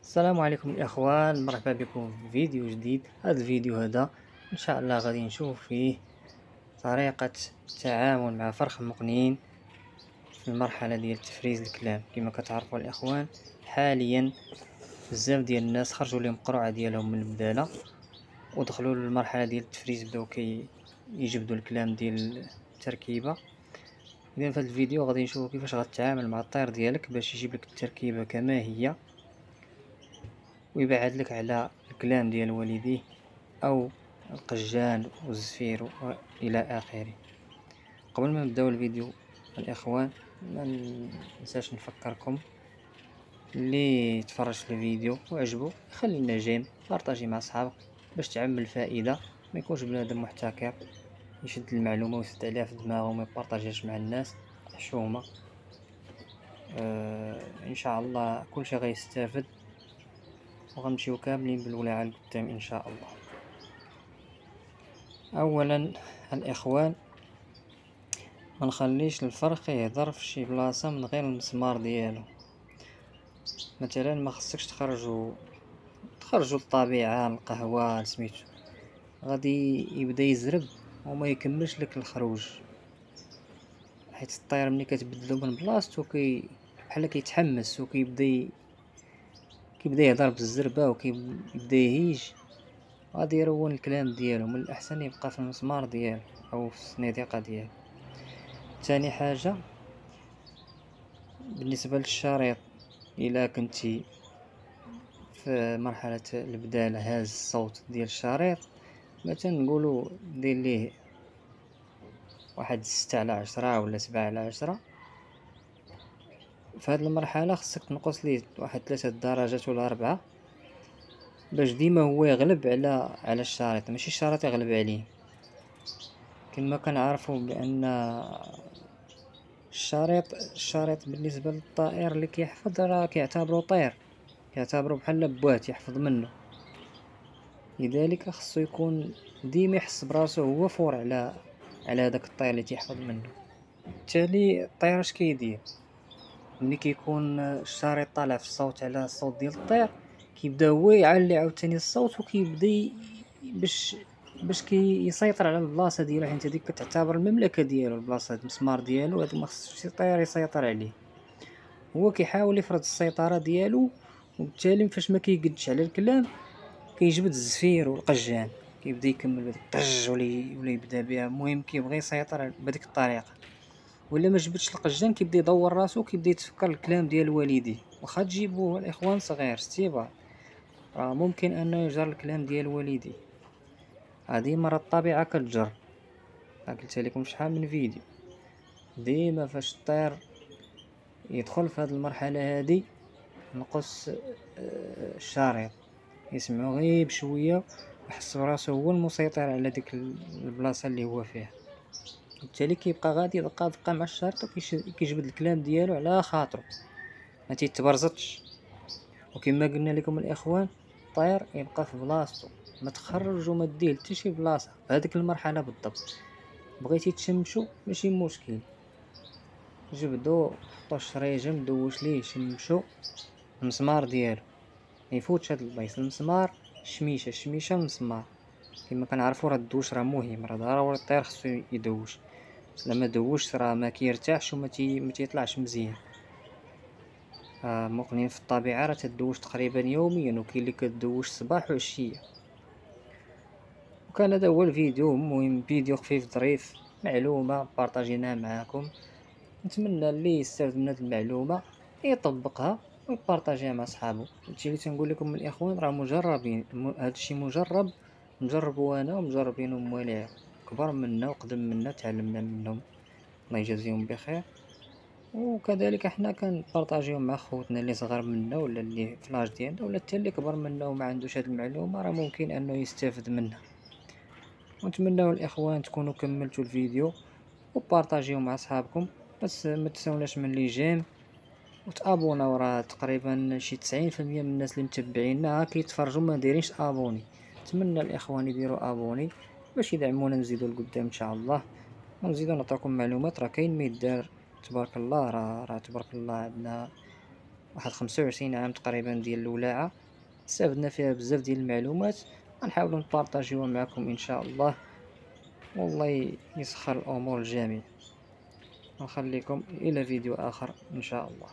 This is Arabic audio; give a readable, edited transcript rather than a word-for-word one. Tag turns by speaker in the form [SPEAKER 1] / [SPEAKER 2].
[SPEAKER 1] السلام عليكم الإخوان، مرحبا بكم في فيديو جديد. هذا الفيديو هذا إن شاء الله غادي نشوف فيه طريقة التعامل مع فرخ المقنين في المرحلة ديال تفريز الكلام. كما كتعرفوا الإخوان، حاليا بزاف ديال الناس خرجوا لهم القرعة ديالهم من البدالة ودخلوا للمرحلة ديال التفريز، بداو يجبدوا الكلام ديال التركيبة. إذا في هذا الفيديو غادي نشوفوا كيفاش غتتعامل مع الطير ديالك باش يجيب لك التركيبة كما هي ويبعد لك على الكلام ديال والديه او القجان والزفير الى اخره. قبل ما نبداو الفيديو الاخوان، ما ننساش نفكركم اللي تفرج في الفيديو وعجبو خلي لنا جيم، بارطاجي مع صحابك باش تعم الفائده. ما يكونش بنادم محتكر يشد المعلومه ويسد عليها في دماغه وما يبارطاجيهاش مع الناس حشومه. ان شاء الله كل شيء غيستافد وغنمشيو كاملين بالولاعه لقدام ان شاء الله. اولا الاخوان، ما نخليش الفرخ يهضر في شي بلاصه من غير المسمار ديالو. مثلا ما خصكش تخرجوا للطبيعه، القهوه سميتو، غادي يبدا يزرب وما يكملش لك الخروج، حيت الطير ملي كتبدلو من بلاصتو بحال كيتحمس كيبدا يهضر بالزربه وكيبدا يهيج، غادي يرون الكلام ديالو. من الاحسن يبقى في المسمار ديالو او في السنيديقه ديالو. ثاني حاجه بالنسبه للشريط، الا كنتي في مرحلة البدالة هاز الصوت ديال الشريط، مثلا نقولو دير ليه واحد 6/10 ولا 7/10، في هاد المرحلة خصك تنقص ليه واحد 3 درجات ولا 4 باش ديما هو يغلب على الشريط، ماشي الشريط يغلب عليه. كما كنعرفو بأن الشريط بالنسبة للطائر اللي كيحفظ راه كيعتبرو طير، كيعتبرو بحال بوات يحفظ منه. لذلك خصو يكون ديما يحس براسو هو فور على هذاك الطير اللي تيحفظ منه. بالتالي الطير اش كيدير ملي كيكون الشريط طالع في الصوت على الصوت ديال الطير، كيبدا هو يعلي عاوتاني الصوت وكيبدا باش كيسيطر على البلاصه ديالو، حيت هذيك كتعتبر المملكه ديالو، البلاصه هاد المسمار ديالو، هذا ما خصش شي طير يسيطر عليه. هو كيحاول يفرض السيطره ديالو، وبالتالي فاش ما كيقدش على الكلام كيجبد الزفير والقجان، كيبدا يكمل بديك الطج ولا يبدا بها. المهم كيبغي يسيطر بهذيك الطريقه. ولا ما جبدش القجان كيبدا يدور راسو، كيبدا يتفكر الكلام ديال والديه. واخا تجيبوه الاخوان صغير ستيبا، راه ممكن انه يجر الكلام ديال والديه. هذه مرة الطبيعه كتجر، قلت لكم شحال من فيديو. ديما فاش الطير يدخل في هذه المرحله هذه نقص الشريط، يسمعو غير بشويه ويحس براسو هو المسيطر على ديك البلاصه اللي هو فيها. بالتالي كيبقى غادي دقه دقه مع الشريط وكيجبد الكلام ديالو على خاطرو، ما تيتبرزطش. وكما قلنا لكم الاخوان، الطير يبقى في بلاصتو، ما تخرج وما ديه حتى شي بلاصه في هذيك المرحله بالضبط. بغيتي تشمشو ماشي مشكل، جبدو حطو الشريجم دوش ليه شمشو المسمار ديالو، ما يفوتش هاد البلايص. المسمار الشميشه المسمار، كما كنعرفوا راه الدوش راه مهم، راه ضروري الطير خصو يدوش. لما دوش راه ما كيرتاحش ما تيطلعش مزيان. مقنين في الطبيعه راه تدوش تقريبا يوميا، وكاين اللي كدوش صباح وعشيه. وكان هذا هو الفيديو، المهم فيديو خفيف ظريف، معلومه بارطاجيناها معكم. نتمنى اللي يستافد من هذه المعلومه يطبقها ويبارطاجيها مع صحابه. هادشي اللي تنقول لكم من الاخوان راه مجربين، هادشي مجربو انا ومجربينه مواليع كبر منا وقدم منا، تعلمنا منهم، الله يجازيهم بخير. وكذلك حنا كنبارطاجيو مع خوتنا اللي صغار منا ولا اللي في لاج ديالنا ولا حتى اللي كبر منا وما عندوش هاد المعلومه، راه ممكن انه يستافد منها. ونتمنوا الاخوان تكونوا كملتوا الفيديو وبارطاجيو مع صحابكم. بس ما تنسوناش من لي جيم وتابونا، راه تقريبا شي 90% من الناس اللي متبعينا كيتفرجوا ما دايرينش ابوني. نتمنى الاخوان يديروا ابوني باش يدعمونا نزيدوا لقدام ان شاء الله، ونزيدوا نعطيكم معلومات. راه كاين ما يدار، تبارك الله، راه تبارك الله عندنا واحد 25 عام تقريبا ديال الولاعة، استفدنا فيها بزاف ديال المعلومات، غنحاولوا نبارطاجيوها معكم ان شاء الله، والله يسخر الامور الجميع. نخليكم الى فيديو اخر ان شاء الله.